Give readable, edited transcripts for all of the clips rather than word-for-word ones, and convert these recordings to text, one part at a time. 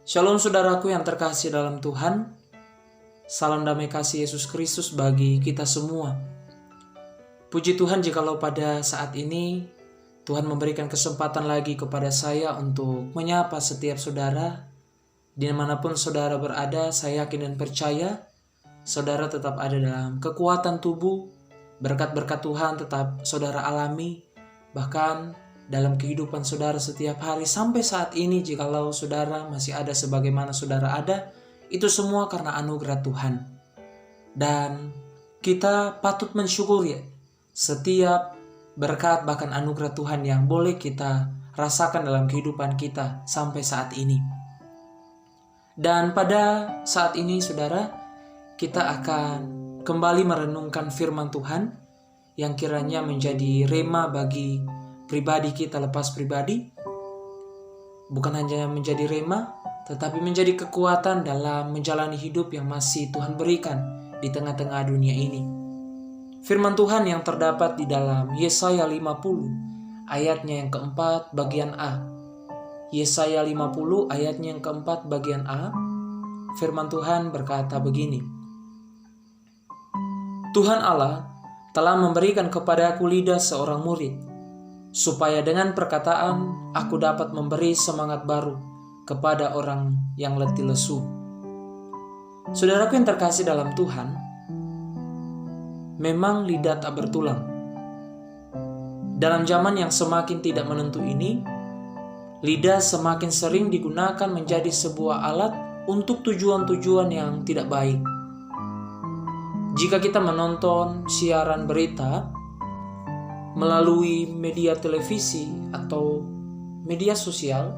Shalom saudaraku yang terkasih dalam Tuhan. Salam damai kasih Yesus Kristus bagi kita semua. Puji Tuhan jikalau pada saat ini Tuhan memberikan kesempatan lagi kepada saya untuk menyapa setiap saudara. Dimanapun saudara berada, saya yakin dan percaya saudara tetap ada dalam kekuatan tubuh. Berkat-berkat Tuhan tetap saudara alami. Bahkan dalam kehidupan saudara setiap hari sampai saat ini, jikalau saudara masih ada sebagaimana saudara ada, itu semua karena anugerah Tuhan. Dan kita patut mensyukuri setiap berkat bahkan anugerah Tuhan yang boleh kita rasakan dalam kehidupan kita sampai saat ini. Dan pada saat ini saudara, kita akan kembali merenungkan firman Tuhan yang kiranya menjadi rema bagi pribadi kita lepas pribadi. Bukan hanya menjadi rema, tetapi menjadi kekuatan dalam menjalani hidup yang masih Tuhan berikan di tengah-tengah dunia ini. Firman Tuhan yang terdapat di dalam Yesaya 50 ayatnya yang keempat bagian A. Yesaya 50 ayatnya yang keempat bagian A. Firman Tuhan berkata begini. Tuhan Allah telah memberikan kepadaku lidah seorang murid, supaya dengan perkataan aku dapat memberi semangat baru kepada orang yang letih lesu. Saudaraku yang terkasih dalam Tuhan, memang lidah tak bertulang. Dalam zaman yang semakin tidak menentu ini, lidah semakin sering digunakan menjadi sebuah alat untuk tujuan-tujuan yang tidak baik. Jika kita menonton siaran berita melalui media televisi atau media sosial,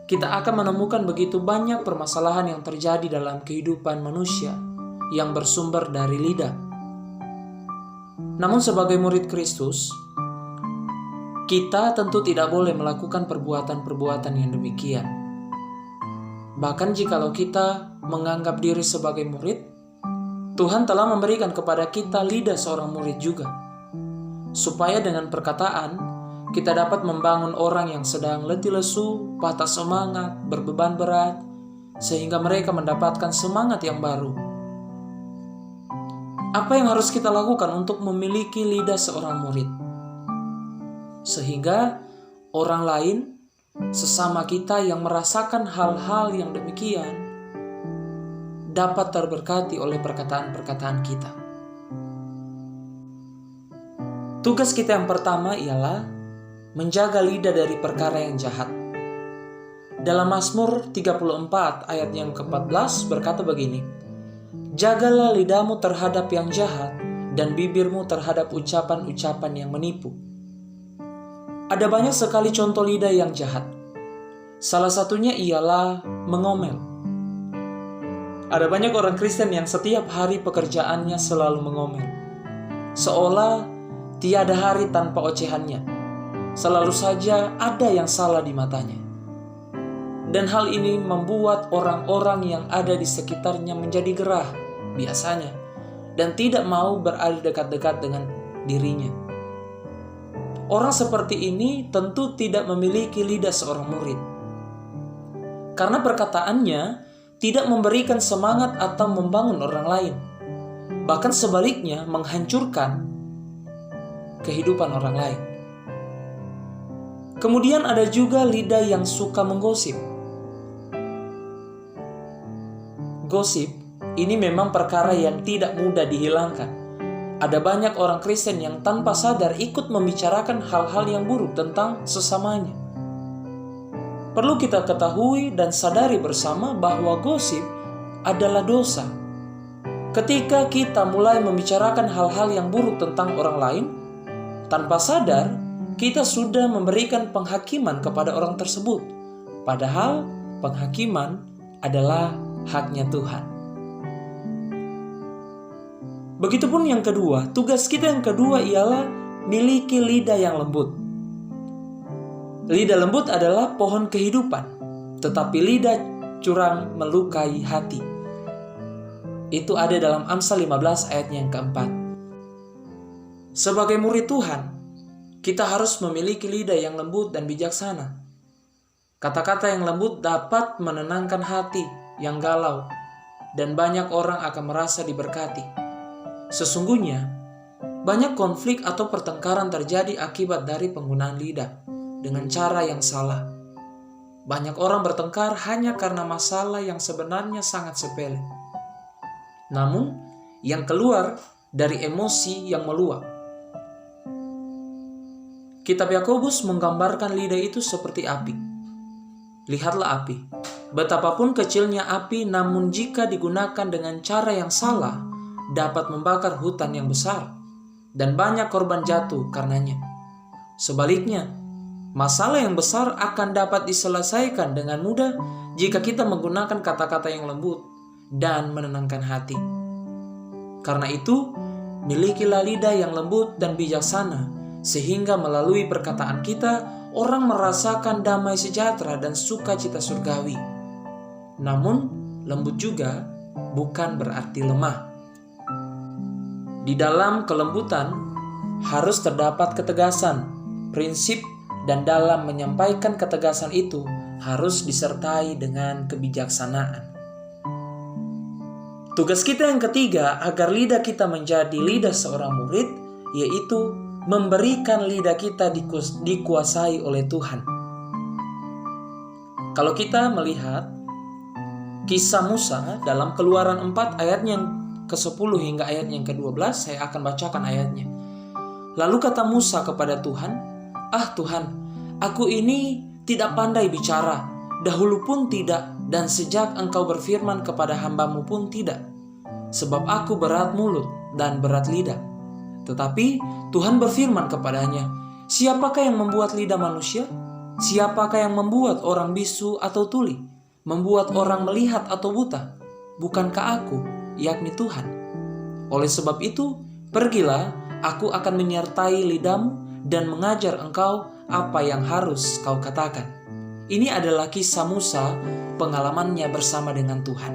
kita akan menemukan begitu banyak permasalahan yang terjadi dalam kehidupan manusia yang bersumber dari lidah. Namun sebagai murid Kristus, kita tentu tidak boleh melakukan perbuatan-perbuatan yang demikian. Bahkan jikalau kita menganggap diri sebagai murid, Tuhan telah memberikan kepada kita lidah seorang murid juga, supaya dengan perkataan kita dapat membangun orang yang sedang letih lesu, patah semangat, berbeban berat, sehingga mereka mendapatkan semangat yang baru. Apa yang harus kita lakukan untuk memiliki lidah seorang murid? Sehingga orang lain, sesama kita yang merasakan hal-hal yang demikian, dapat terberkati oleh perkataan-perkataan kita. Tugas kita yang pertama ialah menjaga lidah dari perkara yang jahat. Dalam Mazmur 34 ayat yang ke-14 berkata begini, jagalah lidahmu terhadap yang jahat dan bibirmu terhadap ucapan-ucapan yang menipu. Ada banyak sekali contoh lidah yang jahat. Salah satunya ialah mengomel. Ada banyak orang Kristen yang setiap hari pekerjaannya selalu mengomel, seolah tiada hari tanpa ocehannya. Selalu saja ada yang salah di matanya. Dan hal ini membuat orang-orang yang ada di sekitarnya menjadi gerah biasanya, dan tidak mau berada dekat-dekat dengan dirinya. Orang seperti ini tentu tidak memiliki lidah seorang murid, karena perkataannya tidak memberikan semangat atau membangun orang lain, bahkan sebaliknya menghancurkan kehidupan orang lain. Kemudian ada juga lidah yang suka menggosip. Gosip ini memang perkara yang tidak mudah dihilangkan. Ada banyak orang Kristen yang tanpa sadar ikut membicarakan hal-hal yang buruk tentang sesamanya. Perlu kita ketahui dan sadari bersama bahwa gosip adalah dosa. Ketika kita mulai membicarakan hal-hal yang buruk tentang orang lain, tanpa sadar kita sudah memberikan penghakiman kepada orang tersebut. Padahal penghakiman adalah haknya Tuhan. Begitupun yang kedua, tugas kita yang kedua ialah miliki lidah yang lembut. Lidah lembut adalah pohon kehidupan, tetapi lidah curang melukai hati. Itu ada dalam Amsal 15 ayat yang keempat. Sebagai murid Tuhan, kita harus memiliki lidah yang lembut dan bijaksana. Kata-kata yang lembut dapat menenangkan hati yang galau, dan banyak orang akan merasa diberkati. Sesungguhnya, banyak konflik atau pertengkaran terjadi akibat dari penggunaan lidah dengan cara yang salah. Banyak orang bertengkar hanya karena masalah yang sebenarnya sangat sepele, namun yang keluar dari emosi yang meluap. Kitab Yakobus menggambarkan lidah itu seperti api. Lihatlah api. Betapapun kecilnya api, namun jika digunakan dengan cara yang salah, dapat membakar hutan yang besar, dan banyak korban jatuh karenanya. Sebaliknya, masalah yang besar akan dapat diselesaikan dengan mudah jika kita menggunakan kata-kata yang lembut dan menenangkan hati. Karena itu, milikilah lidah yang lembut dan bijaksana, sehingga melalui perkataan kita, orang merasakan damai sejahtera dan sukacita surgawi. Namun, lembut juga bukan berarti lemah. Di dalam kelembutan harus terdapat ketegasan, prinsip, dan dalam menyampaikan ketegasan itu harus disertai dengan kebijaksanaan. Tugas kita yang ketiga agar lidah kita menjadi lidah seorang murid, yaitu memberikan lidah kita dikuasai oleh Tuhan. Kalau kita melihat kisah Musa dalam Keluaran 4 ayat yang ke-10 hingga ayat yang ke-12, saya akan bacakan ayatnya. Lalu kata Musa kepada Tuhan, Tuhan, aku ini tidak pandai bicara, dahulu pun tidak, dan sejak engkau berfirman kepada hambamu pun tidak. Sebab aku berat mulut dan berat lidah. Tetapi Tuhan berfirman kepadanya, siapakah yang membuat lidah manusia? Siapakah yang membuat orang bisu atau tuli? Membuat orang melihat atau buta? Bukankah aku, yakni Tuhan? Oleh sebab itu, pergilah, aku akan menyertai lidahmu dan mengajar engkau apa yang harus kau katakan. Ini adalah kisah Musa, pengalamannya bersama dengan Tuhan.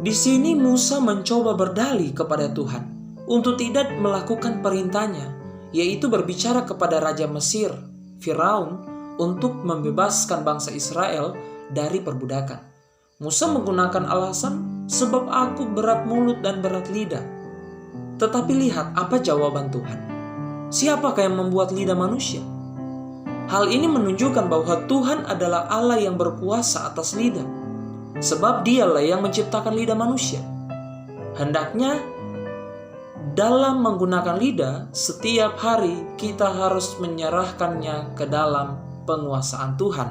Di sini Musa mencoba berdalih kepada Tuhan untuk tidak melakukan perintahnya, yaitu berbicara kepada Raja Mesir, Firaun, untuk membebaskan bangsa Israel dari perbudakan. Musa menggunakan alasan, sebab aku berat mulut dan berat lidah. Tetapi lihat apa jawaban Tuhan. Siapakah yang membuat lidah manusia? Hal ini menunjukkan bahwa Tuhan adalah Allah yang berkuasa atas lidah, sebab Dialah yang menciptakan lidah manusia. Hendaknya dalam menggunakan lidah, setiap hari kita harus menyerahkannya ke dalam penguasaan Tuhan.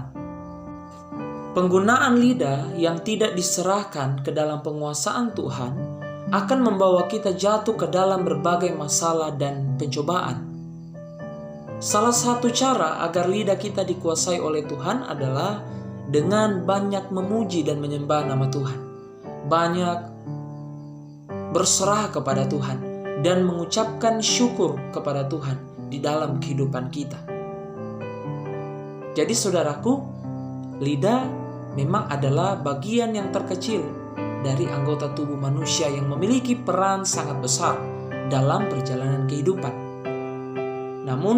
Penggunaan lidah yang tidak diserahkan ke dalam penguasaan Tuhan akan membawa kita jatuh ke dalam berbagai masalah dan pencobaan. Salah satu cara agar lidah kita dikuasai oleh Tuhan adalah dengan banyak memuji dan menyembah nama Tuhan. Banyak berserah kepada Tuhan dan mengucapkan syukur kepada Tuhan di dalam kehidupan kita. Jadi saudaraku, lidah memang adalah bagian yang terkecil dari anggota tubuh manusia yang memiliki peran sangat besar dalam perjalanan kehidupan. Namun,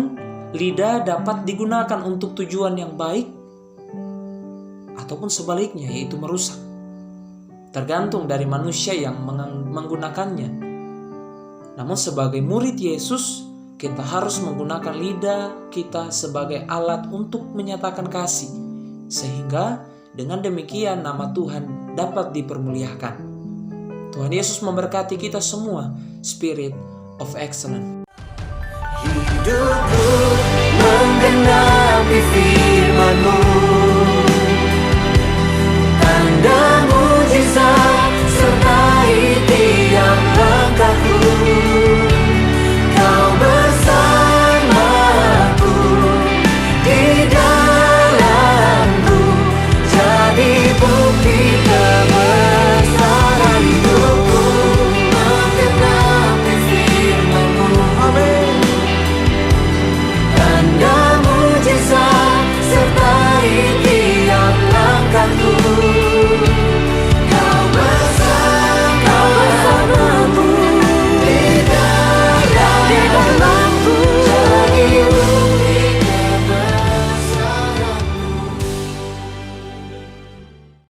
lidah dapat digunakan untuk tujuan yang baik ataupun sebaliknya, yaitu merusak. Tergantung dari manusia yang menggunakannya. Namun sebagai murid Yesus, kita harus menggunakan lidah kita sebagai alat untuk menyatakan kasih, sehingga dengan demikian nama Tuhan dapat dipermuliakan. Tuhan Yesus memberkati kita semua. Spirit of Excellence. Hidupku menggenapi